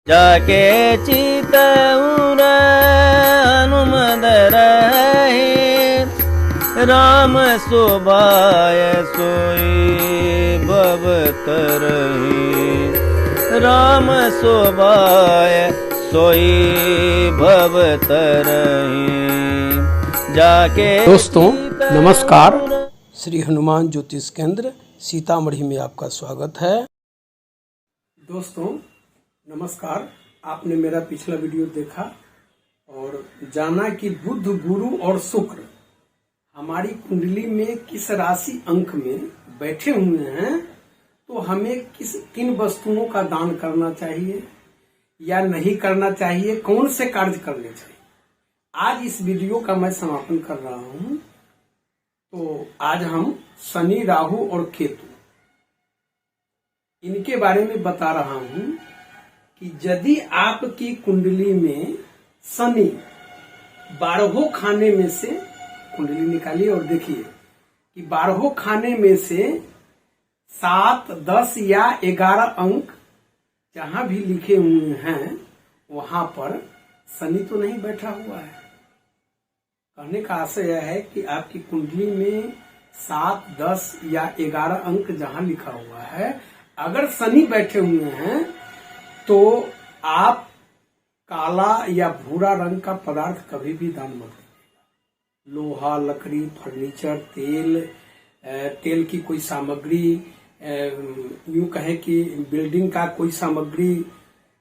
जाके चितउर हनुमद रहे राम शोभाय सोई भव तरहि राम शोभाय सोई भव तरहि जाके। दोस्तों नमस्कार, श्री हनुमान ज्योतिष केंद्र सीतामढ़ी में आपका स्वागत है। दोस्तों नमस्कार, आपने मेरा पिछला वीडियो देखा और जाना कि बुध, गुरु और शुक्र हमारी कुंडली में किस राशि अंक में बैठे हुए हैं, तो हमें किन वस्तुओं का दान करना चाहिए या नहीं करना चाहिए, कौन से कार्य करने चाहिए। आज इस वीडियो का मैं समापन कर रहा हूं। तो आज हम शनि, राहु और केतु इनके बारे में बता रहा हूं कि यदि आपकी कुंडली में शनि 12 खाने में से, कुंडली निकालिए और देखिए कि 12 खाने में से 7, 10 या 11 अंक जहां भी लिखे हुए हैं वहां पर शनि तो नहीं बैठा हुआ है। कहने का आशय यह है कि आपकी कुंडली में 7, 10 या 11 अंक जहां लिखा हुआ है, अगर शनि बैठे हुए हैं तो आप काला या भूरा रंग का पदार्थ कभी भी दान मत दीजिएगा। लोहा, लकड़ी, फर्नीचर, तेल की कोई सामग्री, यूं कहें कि बिल्डिंग का कोई सामग्री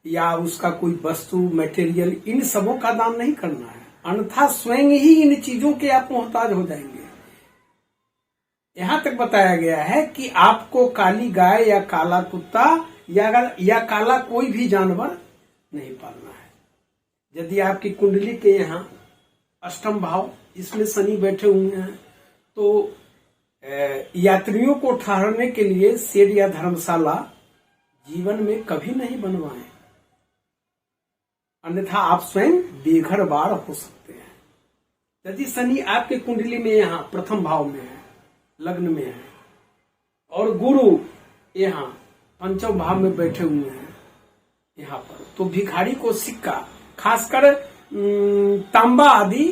या उसका कोई वस्तु, मटेरियल, इन सबों का दान नहीं करना है, अन्यथा स्वयं ही इन चीजों के आप मोहताज हो जाएंगे। यहां तक बताया गया है कि आपको काली गाय या काला कुत्ता या काला कोई भी जानवर नहीं पालना है। यदि आपकी कुंडली के यहाँ अष्टम भाव इसमें शनि बैठे हुए हैं तो यात्रियों को ठहरने के लिए शेड या धर्मशाला जीवन में कभी नहीं बनवाएं, अन्यथा आप स्वयं बेघर बार हो सकते हैं। यदि शनि आपके कुंडली में यहाँ प्रथम भाव में है, लग्न में है, और गुरु यहाँ पंचम भाव में बैठे हुए हैं यहाँ पर, तो भिखारी को सिक्का, खासकर तांबा आदि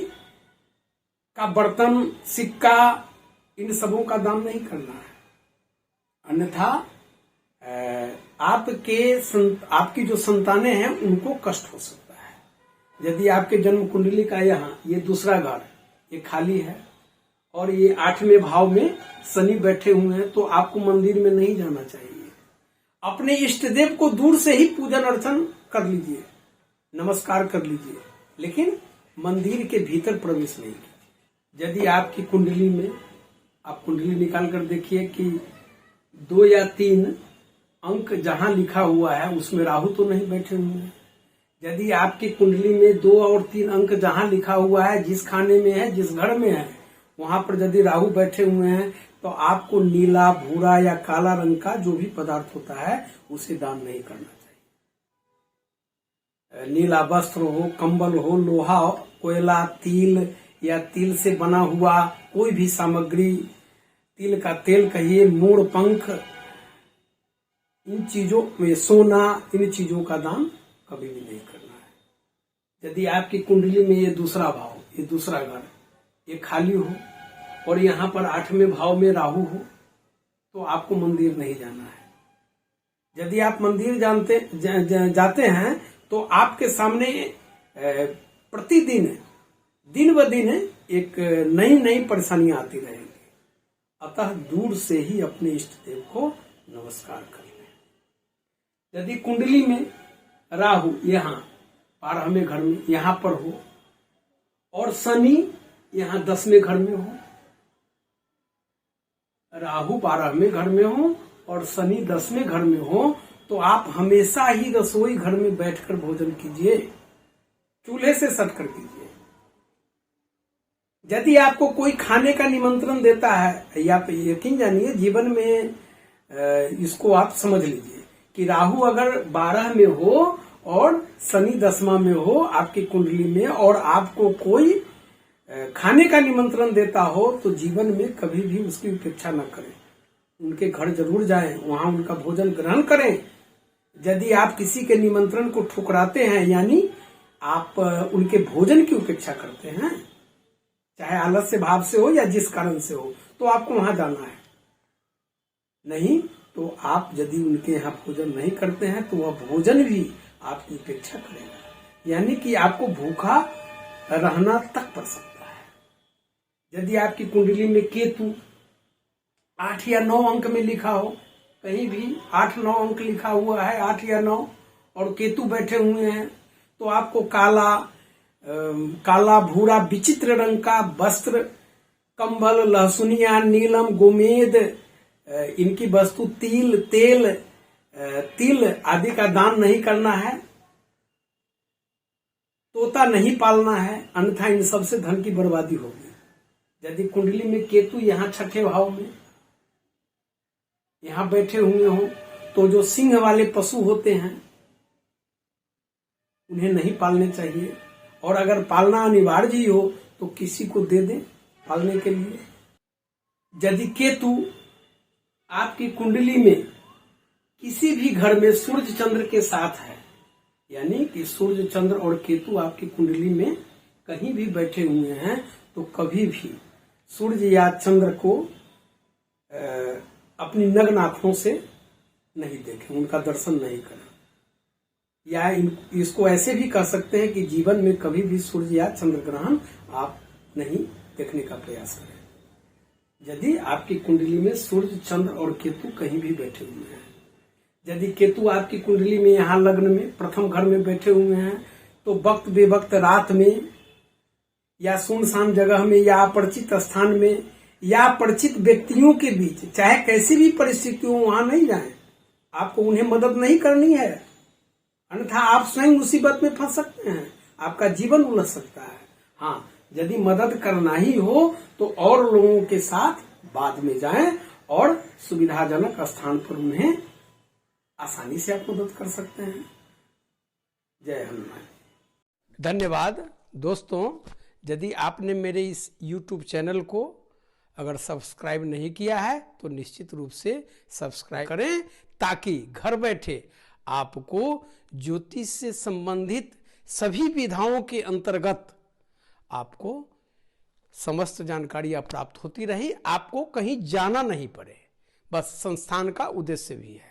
का बर्तन, सिक्का, इन सबों का दान नहीं करना है, अन्यथा आपकी जो संतानें हैं उनको कष्ट हो सकता है। यदि आपके जन्म कुंडली का यहाँ ये दूसरा घर ये खाली है और ये 8वें भाव में शनि बैठे हुए हैं, तो आपको मंदिर में नहीं जाना चाहिए। अपने इष्ट देव को दूर से ही पूजन अर्चन कर लीजिए, नमस्कार कर लीजिए, लेकिन मंदिर के भीतर प्रवेश नहीं कीजिए। यदि आपकी कुंडली में, आप कुंडली निकाल कर देखिए कि 2 या 3 अंक जहां लिखा हुआ है उसमें राहु तो नहीं बैठे हुए हैं। यदि आपकी कुंडली में 2 और 3 अंक जहां लिखा हुआ है, जिस खाने में है, जिस घर में है, वहां पर यदि राहु बैठे हुए हैं, तो आपको नीला, भूरा या काला रंग का जो भी पदार्थ होता है उसे दान नहीं करना चाहिए। नीला वस्त्र हो, कंबल हो, लोहा, कोयला, तिल या तिल से बना हुआ कोई भी सामग्री, तिल का तेल कहिए, मोर पंख, इन चीजों में, सोना, इन चीजों का दान कभी भी नहीं करना है। यदि आपकी कुंडली में ये दूसरा भाव, ये दूसरा घर ये खाली हो और यहाँ पर 8वें भाव में राहु हो, तो आपको मंदिर नहीं जाना है। यदि आप मंदिर जाते हैं तो आपके सामने प्रतिदिन, दिन ब दिन एक नई परेशानियां आती रहेंगी। अतः दूर से ही अपने इष्ट देव को नमस्कार कर लें। यदि कुंडली में राहु यहाँ 12वें घर में यहाँ पर हो और शनि यहाँ 10वें घर में हो, राहु 12वें घर में हो और शनि 10वें घर में हो, तो आप हमेशा ही रसोई घर में बैठकर भोजन कीजिए, चूल्हे से सटकर कीजिए। यदि आपको कोई खाने का निमंत्रण देता है, या यकीन जानिए जीवन में इसको आप समझ लीजिए कि राहु अगर 12 में हो और शनि 10वां में हो आपकी कुंडली में, और आपको कोई खाने का निमंत्रण देता हो, तो जीवन में कभी भी उसकी उपेक्षा न करें। उनके घर जरूर जाएं, वहां उनका भोजन ग्रहण करें, यदि आप किसी के निमंत्रण को ठुकराते हैं, यानी आप उनके भोजन की उपेक्षा करते हैं, चाहे आलस्य भाव से हो या जिस कारण से हो, तो आपको वहां जाना है। नहीं तो आप यदि उनके यहाँ भोजन नहीं करते हैं तो वह भोजन भी आपकी उपेक्षा करेगा, यानी कि आपको भूखा रहना तक पड़ सकता है। यदि आपकी कुंडली में केतु 8 या 9 अंक में लिखा हो, कहीं भी 8-9 अंक लिखा हुआ है, 8 या 9, और केतु बैठे हुए हैं, तो आपको काला भूरा विचित्र रंग का वस्त्र, कंबल, लहसुनिया, नीलम, गोमेद, इनकी वस्तु, तिल आदि का दान नहीं करना है। तोता नहीं पालना है, अन्यथा इन सबसे धन की बर्बादी होगी। यदि कुंडली में केतु यहाँ 6ठे भाव में यहाँ बैठे हुए हो, तो जो सिंह वाले पशु होते हैं उन्हें नहीं पालने चाहिए, और अगर पालना अनिवार्य ही हो तो किसी को दे दें पालने के लिए। यदि केतु आपकी कुंडली में किसी भी घर में सूर्य चंद्र के साथ है, यानी कि सूर्य चंद्र और केतु आपकी कुंडली में कहीं भी बैठे हुए हैं, तो कभी भी सूर्य या चंद्र को अपनी नग्न आंखों से नहीं देखें, उनका दर्शन नहीं करें। या इसको ऐसे भी कह सकते हैं कि जीवन में कभी भी सूर्य या चंद्र ग्रहण आप नहीं देखने का प्रयास करें। यदि आपकी कुंडली में सूर्य, चंद्र और केतु कहीं भी बैठे हुए हैं, यदि केतु आपकी कुंडली में यहाँ लग्न में प्रथम घर में बैठे हुए हैं, तो वक्त बेवक्त रात में या सुनसान जगह में या अपरिचित स्थान में या परिचित व्यक्तियों के बीच, चाहे कैसी भी परिस्थिति हो, वहां नहीं जाएं। आपको उन्हें मदद नहीं करनी है, अन्यथा आप स्वयं मुसीबत में फंस सकते हैं, आपका जीवन उलझ सकता है। हाँ, यदि मदद करना ही हो तो और लोगों के साथ बाद में जाएं और सुविधाजनक स्थान पर उन्हें आसानी से आप मदद कर सकते हैं। जय हनुमान। धन्यवाद दोस्तों, यदि आपने मेरे इस YouTube चैनल को अगर सब्सक्राइब नहीं किया है तो निश्चित रूप से सब्सक्राइब करें, ताकि घर बैठे आपको ज्योतिष से संबंधित सभी विधाओं के अंतर्गत आपको समस्त जानकारियां प्राप्त होती रही, आपको कहीं जाना नहीं पड़े। बस संस्थान का उद्देश्य भी है।